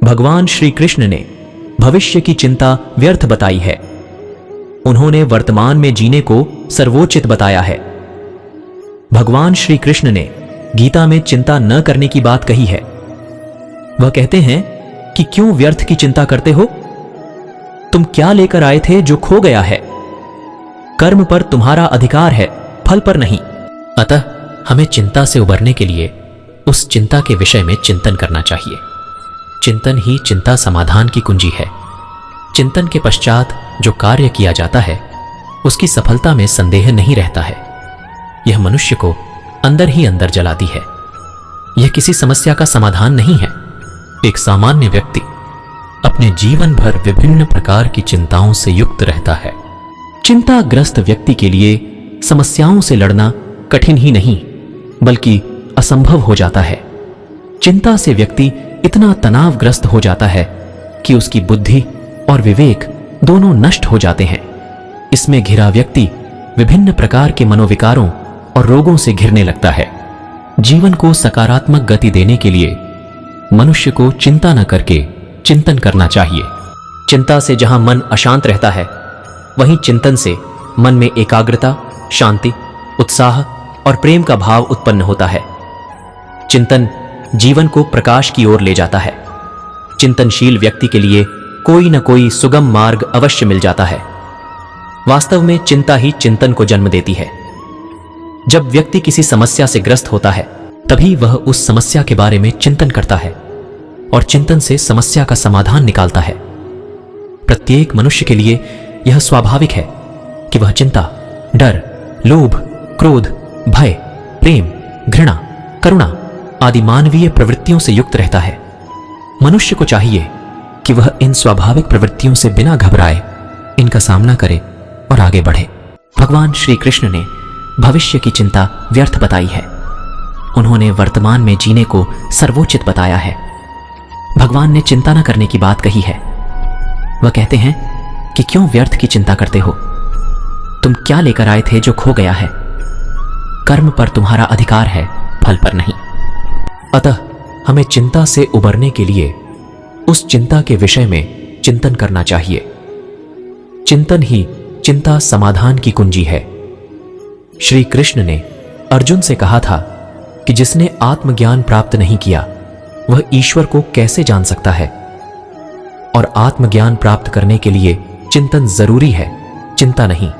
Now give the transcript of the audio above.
भगवान श्री कृष्ण ने भविष्य की चिंता व्यर्थ बताई है। उन्होंने वर्तमान में जीने को सर्वोचित बताया है। भगवान श्री कृष्ण ने गीता में चिंता न करने की बात कही है। वह कहते हैं कि क्यों व्यर्थ की चिंता करते हो? तुम क्या लेकर आए थे जो खो गया है? कर्म पर तुम्हारा अधिकार है, फल पर नहीं। अतः हमें चिंता से उबरने के लिए उस चिंता के विषय में चिंतन करना चाहिए। चिंतन ही चिंता समाधान की कुंजी है। चिंतन के पश्चात जो कार्य किया जाता है उसकी सफलता में संदेह नहीं रहता है। यह मनुष्य को अंदर ही अंदर जलाती है। यह किसी समस्या का समाधान नहीं है। एक सामान्य व्यक्ति अपने जीवन भर विभिन्न प्रकार की चिंताओं से युक्त रहता है। चिंताग्रस्त व्यक्ति के लिए समस्याओं से लड़ना कठिन ही नहीं बल्कि असंभव हो जाता है। चिंता से व्यक्ति इतना तनावग्रस्त हो जाता है कि उसकी बुद्धि और विवेक दोनों नष्ट हो जाते हैं। इसमें घिरा व्यक्ति विभिन्न प्रकार के मनोविकारों और रोगों से घिरने लगता है। जीवन को सकारात्मक गति देने के लिए मनुष्य को चिंता न करके चिंतन करना चाहिए। चिंता से जहां मन अशांत रहता है वहीं चिंतन से मन में एकाग्रता, शांति, उत्साह और प्रेम का भाव उत्पन्न होता है। चिंतन जीवन को प्रकाश की ओर ले जाता है। चिंतनशील व्यक्ति के लिए कोई न कोई सुगम मार्ग अवश्य मिल जाता है। वास्तव में चिंता ही चिंतन को जन्म देती है। जब व्यक्ति किसी समस्या से ग्रस्त होता है तभी वह उस समस्या के बारे में चिंतन करता है और चिंतन से समस्या का समाधान निकालता है। प्रत्येक मनुष्य के लिए यह स्वाभाविक है कि वह चिंता, डर, लोभ, क्रोध, भय, प्रेम, घृणा, करुणा आदि मानवीय प्रवृत्तियों से युक्त रहता है। मनुष्य को चाहिए कि वह इन स्वाभाविक प्रवृत्तियों से बिना घबराए इनका सामना करे और आगे बढ़े। भगवान श्री कृष्ण ने भविष्य की चिंता व्यर्थ बताई है। उन्होंने वर्तमान में जीने को सर्वोचित बताया है। भगवान ने चिंता न करने की बात कही है। वह कहते हैं कि क्यों व्यर्थ की चिंता करते हो? तुम क्या लेकर आए थे जो खो गया है? कर्म पर तुम्हारा अधिकार है, फल पर नहीं। अतः हमें चिंता से उबरने के लिए उस चिंता के विषय में चिंतन करना चाहिए। चिंतन ही चिंता समाधान की कुंजी है। श्री कृष्ण ने अर्जुन से कहा था कि जिसने आत्मज्ञान प्राप्त नहीं किया वह ईश्वर को कैसे जान सकता है? और आत्मज्ञान प्राप्त करने के लिए चिंतन जरूरी है, चिंता नहीं।